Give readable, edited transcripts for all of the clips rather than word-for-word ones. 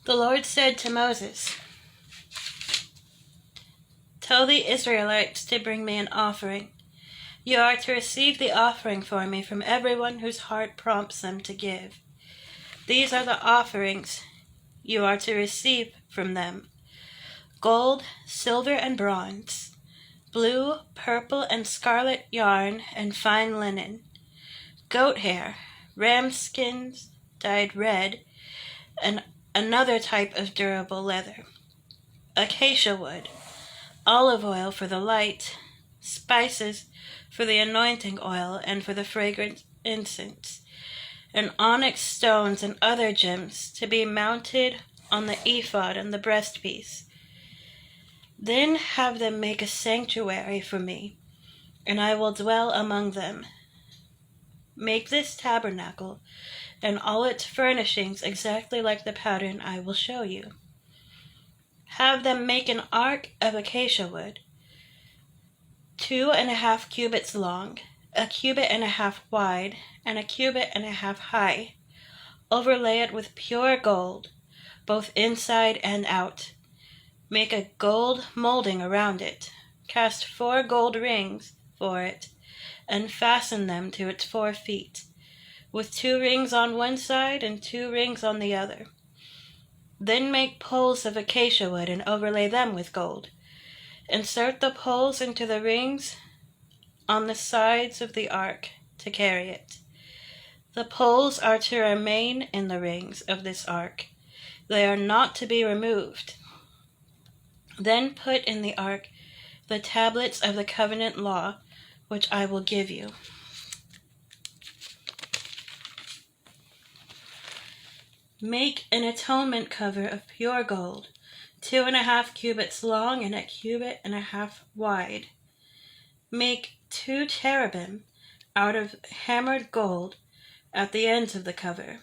The Lord said to Moses, "Tell the Israelites to bring me an offering. You are to receive the offering for me from everyone whose heart prompts them to give. These are the offerings you are to receive from them: gold, silver, and bronze, blue, purple, and scarlet yarn and fine linen, goat hair, ram skins dyed red, and another type of durable leather, acacia wood, olive oil for the light, spices for the anointing oil and for the fragrant incense, and onyx stones and other gems to be mounted on the ephod and the breastpiece. Then have them make a sanctuary for me, and I will dwell among them. Make this tabernacle and all its furnishings exactly like the pattern I will show you. Have them make an ark of acacia wood, 2.5 cubits long, 1.5 cubits wide, and 1.5 cubits high. Overlay it with pure gold, both inside and out. Make a gold molding around it. Cast 4 gold rings for it, and fasten them to its 4 feet, with 2 rings on one side and 2 rings on the other. Then make poles of acacia wood and overlay them with gold. Insert the poles into the rings on the sides of the ark to carry it. The poles are to remain in the rings of this ark. They are not to be removed. Then put in the ark the tablets of the covenant law, which I will give you. Make an atonement cover of pure gold, 2.5 cubits long and 1.5 cubits wide. Make 2 cherubim out of hammered gold at the ends of the cover.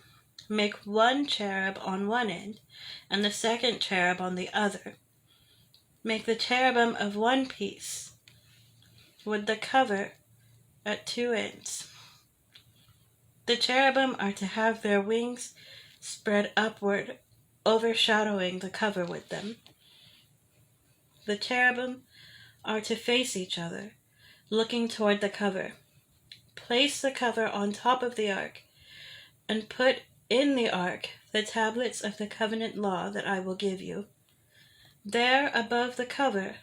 Make 1 cherub on one end and the second cherub on the other. Make the cherubim of one piece with the cover at 2 ends. The cherubim are to have their wings spread upward, overshadowing the cover with them. The cherubim are to face each other, looking toward the cover. Place the cover on top of the ark, and put in the ark the tablets of the covenant law that I will give you. There above the cover,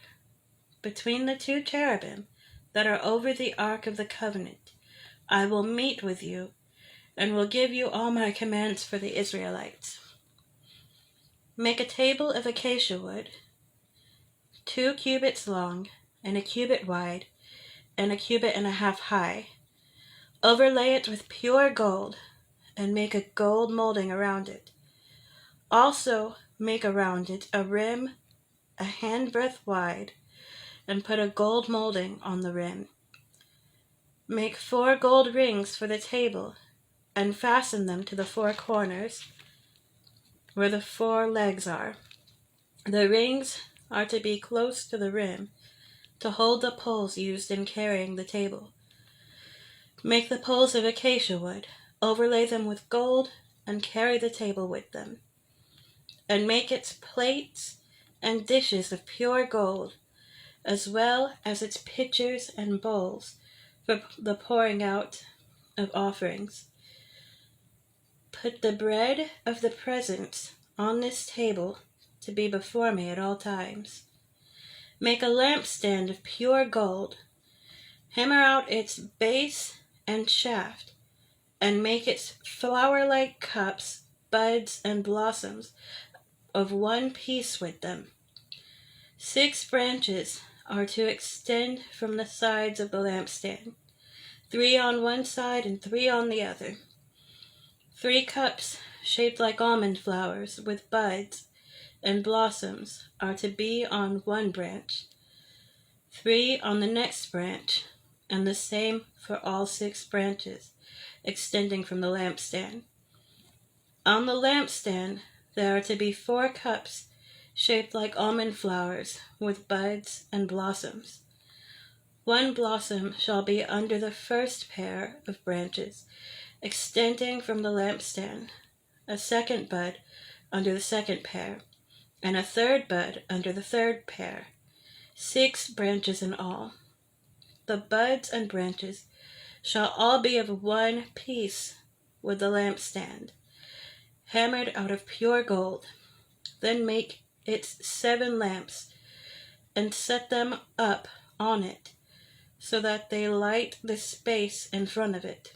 between the 2 cherubim that are over the ark of the covenant, I will meet with you, and will give you all my commands for the Israelites. Make a table of acacia wood, 2 cubits long and 1 cubit wide and 1.5 cubits high. Overlay it with pure gold and make a gold molding around it. Also make around it a rim a handbreadth wide and put a gold molding on the rim. Make 4 gold rings for the table and fasten them to the 4 corners where the 4 legs are. The rings are to be close to the rim to hold the poles used in carrying the table. Make the poles of acacia wood, overlay them with gold, and carry the table with them. And make its plates and dishes of pure gold, as well as its pitchers and bowls for the pouring out of offerings. Put the bread of the presence on this table to be before me at all times. Make a lampstand of pure gold. Hammer out its base and shaft, and make its flower-like cups, buds, and blossoms of one piece with them. 6 branches are to extend from the sides of the lampstand, 3 on one side and 3 on the other. 3 cups shaped like almond flowers with buds and blossoms are to be on one branch, 3 on the next branch, and the same for all 6 branches extending from the lampstand. On the lampstand there are to be 4 cups shaped like almond flowers with buds and blossoms. 1 blossom shall be under the first pair of branches extending from the lampstand, a second bud under the second pair, and a third bud under the third pair, 6 branches in all. The buds and branches shall all be of one piece with the lampstand, hammered out of pure gold. Then make its 7 lamps, and set them up on it, so that they light the space in front of it.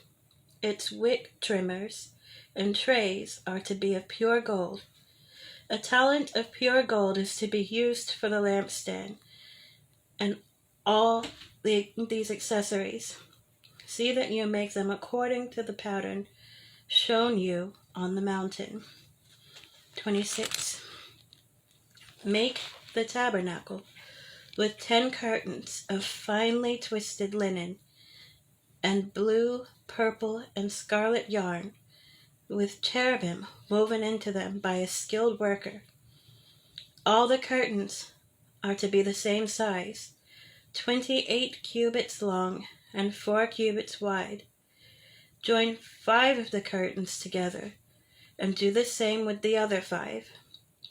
Its wick trimmers and trays are to be of pure gold. A talent of pure gold is to be used for the lampstand, and all these accessories. See that you make them according to the pattern shown you on the mountain. 26. Make the tabernacle with 10 curtains of finely twisted linen, and blue, purple, and scarlet yarn, with cherubim woven into them by a skilled worker. All the curtains are to be the same size, 28 cubits long and 4 cubits wide. Join 5 of the curtains together, and do the same with the other 5.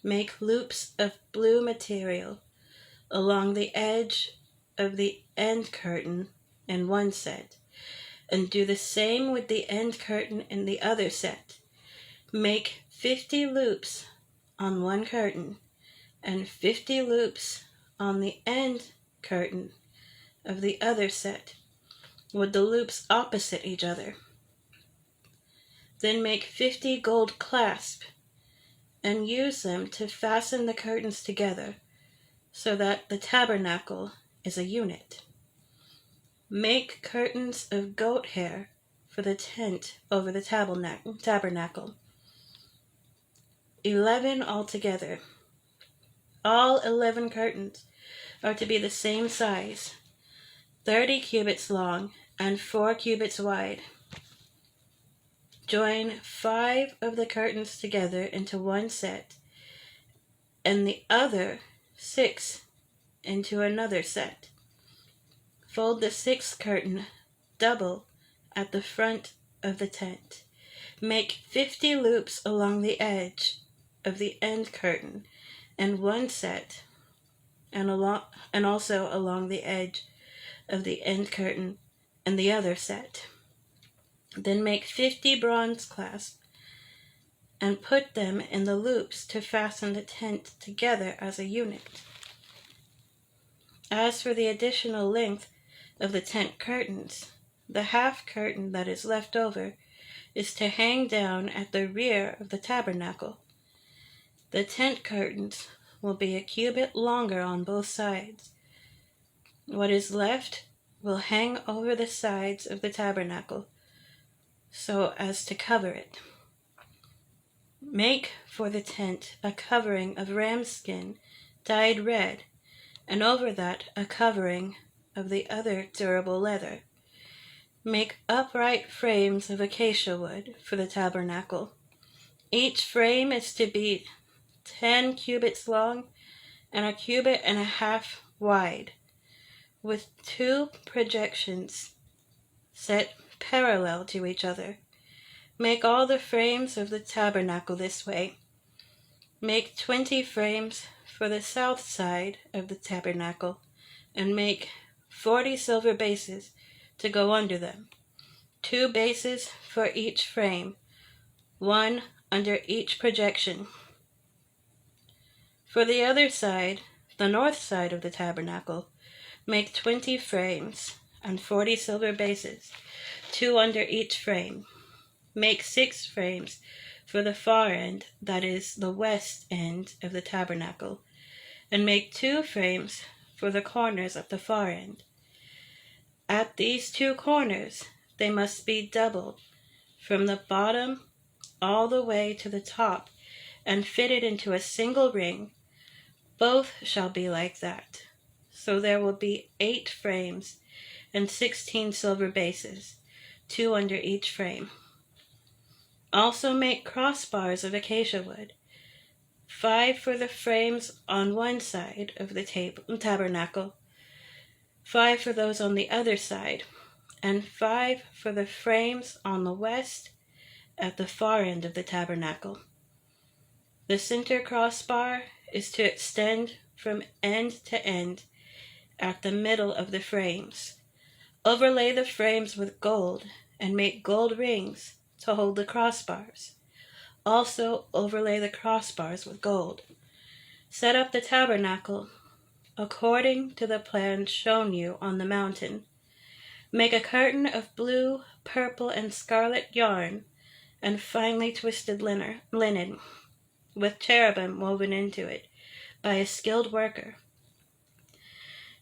Make loops of blue material along the edge of the end curtain in one set, and do the same with the end curtain in the other set. Make 50 loops on one curtain, and 50 loops on the end curtain of the other set, with the loops opposite each other. Then make 50 gold clasps, and use them to fasten the curtains together, so that the tabernacle is a unit. Make curtains of goat hair for the tent over the tabernacle, 11 altogether. All 11 curtains are to be the same size, 30 cubits long and 4 cubits wide. Join 5 of the curtains together into one set, and the other 6 into another set. Fold the 6th curtain double at the front of the tent. Make 50 loops along the edge of the end curtain in one set, and also along the edge of the end curtain in the other set. Then make 50 bronze clasps, and put them in the loops to fasten the tent together as a unit. As for the additional length of the tent curtains, the half curtain that is left over is to hang down at the rear of the tabernacle. The tent curtains will be a cubit longer on both sides. What is left will hang over the sides of the tabernacle, so as to cover it. Make for the tent a covering of ram's skin dyed red, and over that a covering of the other durable leather. Make upright frames of acacia wood for the tabernacle. Each frame is to be 10 cubits long and a cubit and a half wide, with 2 projections set parallel to each other. Make all the frames of the tabernacle this way. Make 20 frames for the south side of the tabernacle, and make 40 silver bases to go under them, 2 bases for each frame, 1 under each projection. For the other side, the north side of the tabernacle, make 20 frames and 40 silver bases, 2 under each frame. Make 6 frames for the far end, that is, the west end of the tabernacle, and make 2 frames for the corners of the far end. At these 2 corners they must be doubled from the bottom all the way to the top, and fitted into a single ring. Both shall be like that. So there will be 8 frames and 16 silver bases, 2 under each frame. Also make crossbars of acacia wood, 5 for the frames on one side of the tabernacle, 5 for those on the other side, and 5 for the frames on the west at the far end of the tabernacle. The center crossbar is to extend from end to end at the middle of the frames. Overlay the frames with gold and make gold rings to hold the crossbars. Also overlay the crossbars with gold. Set up the tabernacle according to the plan shown you on the mountain. Make a curtain of blue, purple, and scarlet yarn and finely twisted linen, with cherubim woven into it by a skilled worker.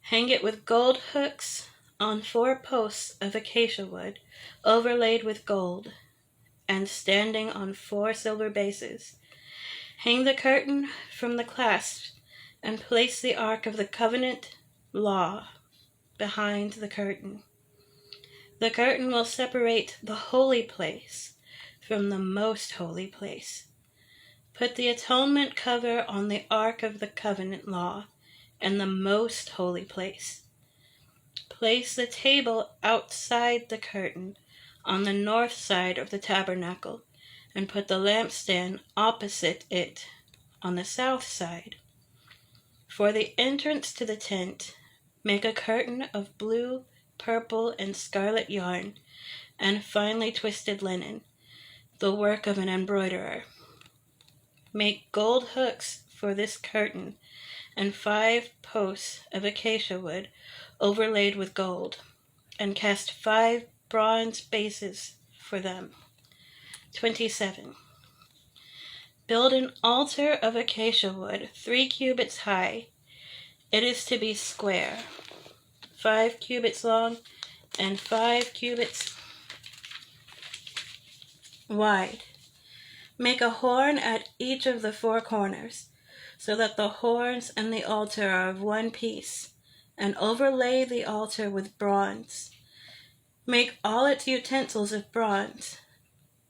Hang it with gold hooks on 4 posts of acacia wood, overlaid with gold, and standing on 4 silver bases. Hang the curtain from the clasps and place the Ark of the Covenant law behind the curtain. The curtain will separate the holy place from the most holy place. Put the atonement cover on the Ark of the Covenant law and the most holy place. Place the table outside the curtain on the north side of the tabernacle, and put the lampstand opposite it on the south side. For the entrance to the tent, make a curtain of blue, purple, and scarlet yarn and finely twisted linen, the work of an embroiderer. Make gold hooks for this curtain and 5 posts of acacia wood overlaid with gold, and cast 5 bronze bases for them. 27. Build an altar of acacia wood 3 cubits high. It is to be square, 5 cubits long, and 5 cubits wide. Make a horn at each of the 4 corners, so that the horns and the altar are of one piece, and overlay the altar with bronze. Make all its utensils of bronze,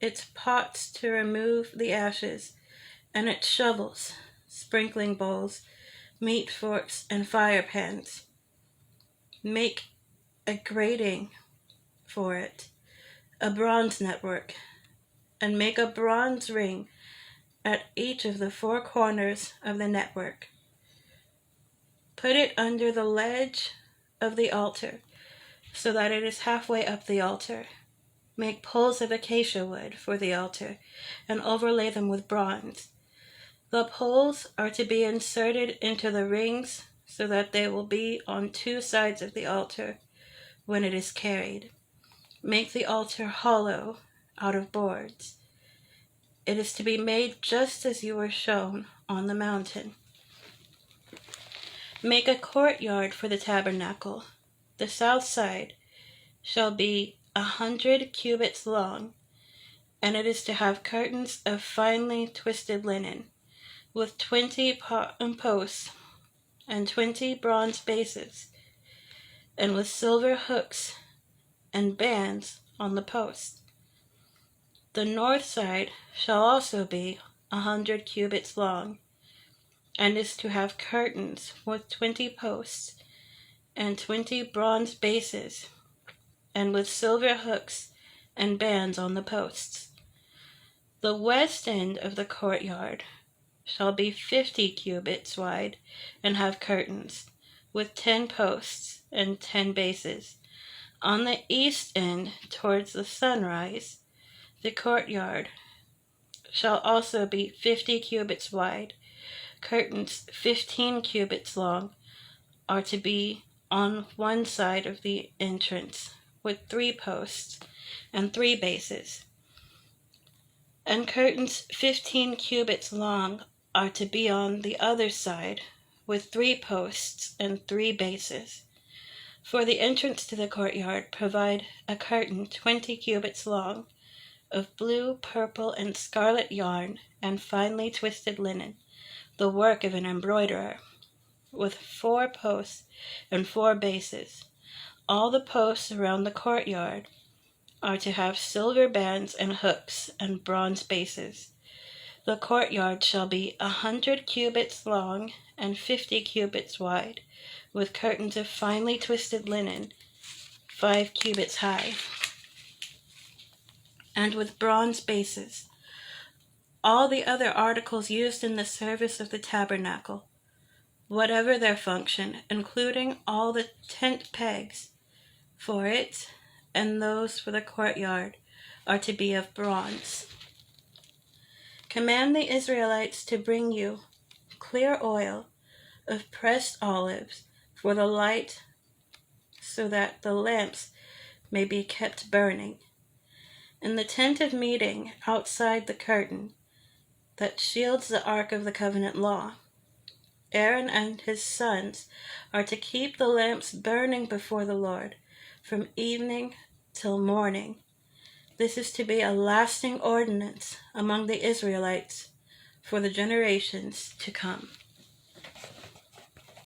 its pots to remove the ashes, and its shovels, sprinkling bowls, meat forks, and fire pans. Make a grating for it, a bronze network, and make a bronze ring at each of the 4 corners of the network. Put it under the ledge of the altar, so that it is halfway up the altar. Make poles of acacia wood for the altar, and overlay them with bronze. The poles are to be inserted into the rings, so that they will be on 2 sides of the altar when it is carried. Make the altar hollow out of boards. It is to be made just as you were shown on the mountain. Make a courtyard for the tabernacle. The south side shall be 100 cubits long, and it is to have curtains of finely twisted linen, with 20 posts and 20 bronze bases, and with silver hooks and bands on the posts. The north side shall also be 100 cubits long, and is to have curtains with 20 posts and 20 bronze bases, and with silver hooks and bands on the posts. The west end of the courtyard shall be 50 cubits wide, and have curtains with 10 posts and 10 bases. On the east end, towards the sunrise, the courtyard shall also be 50 cubits wide. Curtains 15 cubits long are to be on one side of the entrance, with 3 posts and 3 bases. And curtains 15 cubits long are to be on the other side, with 3 posts and 3 bases. For the entrance to the courtyard, provide a curtain 20 cubits long, of blue, purple, and scarlet yarn and finely twisted linen, the work of an embroiderer, with 4 posts and 4 bases. All the posts around the courtyard are to have silver bands and hooks and bronze bases. The courtyard shall be 100 cubits long and 50 cubits wide, with curtains of finely twisted linen, 5 cubits high, and with bronze bases. all the other articles used in the service of the tabernacle, whatever their function, including all the tent pegs for it and those for the courtyard, are to be of bronze. Command the Israelites to bring you clear oil of pressed olives for the light, so that the lamps may be kept burning. In the tent of meeting outside the curtain that shields the ark of the covenant law, Aaron and his sons are to keep the lamps burning before the Lord from evening till morning. This is to be a lasting ordinance among the Israelites for the generations to come.